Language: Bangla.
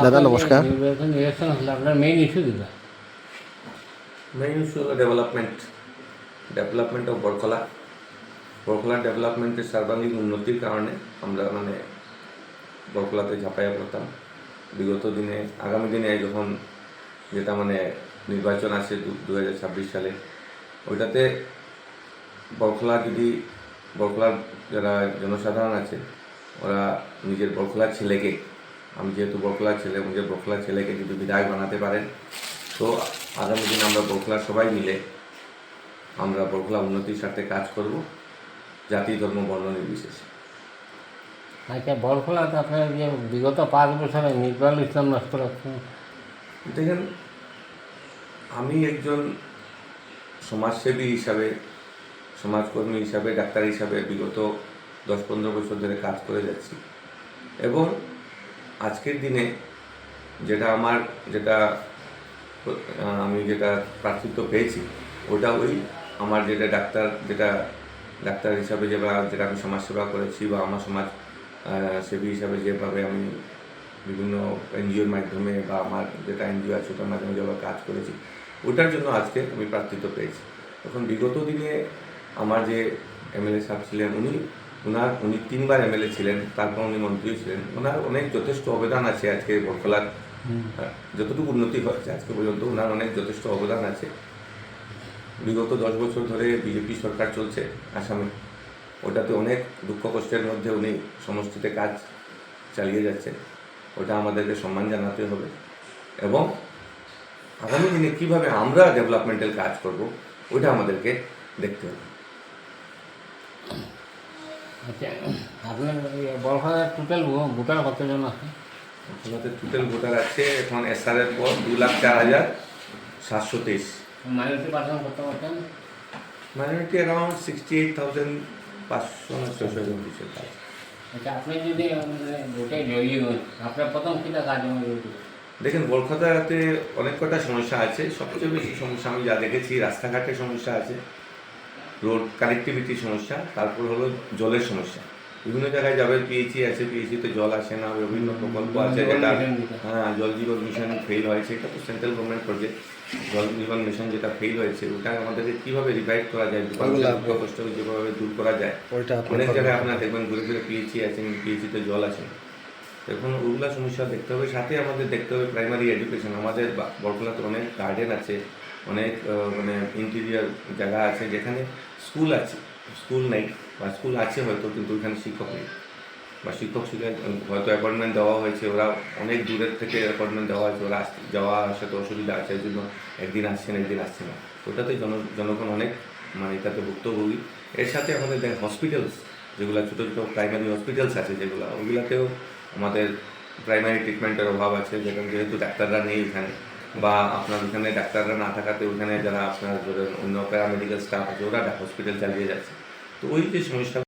দাদা নমস্কার। ইলেকশন হলে আপনার মেইন ইস্যু দিলা মেইন ইস্যু হলো ডেভেলপমেন্ট অফ বরখলা ডেভেলপমেন্টের সর্বাঙ্গীন উন্নতির কারণে আমরা বরখলাতে ঝাঁপাইয়া পড়তাম। বিগত দিনে আগামী দিনে যখন যেটা নির্বাচন আসে 2026 সালে, ওইটাতে বরখলার যারা জনসাধারণ আছে ওরা নিজের বরখলার ছেলেকে, আমি যেহেতু বরখলার ছেলে, নিজের বরখলার ছেলেকে যদি বিধায়ক বানাতে পারেন, তো আগামী দিন আমরা বরখলার সবাই মিলে আমরা বরখলা উন্নতির সাথে কাজ করব, জাতি ধর্ম বর্ণ নির্বিশেষে। আচ্ছা, বরখলাতে আপনার যে বিগত 5 বছরে নির্বাল ইসলাম নষ্ট রাখছেন। দেখেন, আমি একজন সমাজসেবী হিসাবে, সমাজকর্মী হিসাবে, ডাক্তার হিসাবে বিগত 10-15 বছর ধরে কাজ করে যাচ্ছি এবং আজকের দিনে আমি যেটা প্রার্থিত্ব পেয়েছি ওটা আমার ডাক্তার হিসাবে যেটা আমি সমাজসেবা করেছি বা আমার সমাজ সেবী হিসাবে যেভাবে আমি বিভিন্ন এনজিওর মাধ্যমে বা আমার যেটা এনজিও আছে ওটার মাধ্যমে যেভাবে কাজ করেছি, ওটার জন্য আজকে আমি প্রার্থিত্ব পেয়েছি। তখন বিগত দিনে আমার যে এমএলএ সাহেব ছিলেন, উনি 3বার এমএলএ ছিলেন, তারপর উনি মন্ত্রীও ছিলেন। ওনার অনেক যথেষ্ট অবদান আছে আজকে বরখলার যতটুকু উন্নতি হয়েছে আজকে পর্যন্ত, ওনার অনেক যথেষ্ট অবদান আছে। বিগত 10 বছর ধরে বিজেপি সরকার চলছে আসামে, ওটাতে অনেক দুঃখ কষ্টের মধ্যে উনি সমষ্টিতে কাজ চালিয়ে যাচ্ছেন। ওটা আমাদেরকে সম্মান জানাতে হবে এবং আগামী দিনে কীভাবে আমরা ডেভেলপমেন্টাল কাজ করব ওটা আমাদেরকে দেখতে হবে। আচ্ছা, আপনার বরখলার টোটাল ভোটার কতজন আছে? আমাদের টোটাল ভোটার আছে এখন এসআরের পর 2,04,723। মাইনরিটি পার্সেন্ট কত পার্সেন্ট? মাইনরিটি অ্যারাউন্ড 68,500 কিছু। আচ্ছা, আপনি যদি ভোটে জয়ী হন, আপনার প্রথম কীটা কাজ হবে? দেখেন, বরখলাতে অনেক কটা সমস্যা আছে। সবচেয়ে বেশি সমস্যা আমি যা দেখেছি, রাস্তাঘাটের সমস্যা আছে, রোড কানেক্টিভিটির সমস্যা, তারপর হলো জলের সমস্যা। বিভিন্ন জায়গায় যাবে, পিএইচি আছে, পিএইচিতে জল আসে না, বিভিন্ন প্রকল্প আছে যেটা জল জীবন মিশন ফেল হয়েছে। এটা তো সেন্ট্রাল গভর্নমেন্ট প্রজেক্ট। জল জীবন মিশন যেটা ফেল হয়েছে ওটা আমাদেরকে কীভাবে রিভাইভ করা যায়, কষ্ট যেভাবে দূর করা যায়। অনেক জায়গায় আপনার দেখবেন ঘুরে ঘুরে পিএইচি আছে, পিএইচিতে জল আসে। এখন ওগুলা সমস্যা দেখতে হবে। সাথে আমাদের দেখতে হবে প্রাইমারি এডুকেশন। আমাদের বরখলাতে অনেক গার্ডেন আছে, অনেক ইন্টেরিয়ার জায়গা আছে যেখানে স্কুল নেই বা স্কুল আছে হয়তো, কিন্তু ওইখানে শিক্ষক নেই বা শিক্ষক হয়তো অ্যাপয়েন্টমেন্ট দেওয়া হয়েছে, ওরা অনেক দূরের থেকে অ্যাপয়েন্টমেন্ট দেওয়া হয়েছে, ওরা যাওয়া আসাতে অসুবিধা আছে, এই জন্য একদিন আসছে না। ওটাতে জনগণ অনেক এটাতে ভুক্তভোগী। এর সাথে আমাদের হসপিটালস যেগুলো ছোটো ছোটো প্রাইমারি হসপিটালস আছে ওগুলাতেও আমাদের প্রাইমারি ট্রিটমেন্টের অভাব আছে, যেহেতু ডাক্তাররা নেই এখানে, বা আপনার ওখানে ডাক্তাররা না থাকাতে ওখানে যারা আপনার অন্য প্যারামেডিক্যাল স্টাফ আছে ওরা হসপিটাল চালিয়ে যাচ্ছে। তো ওই যে সমস্যা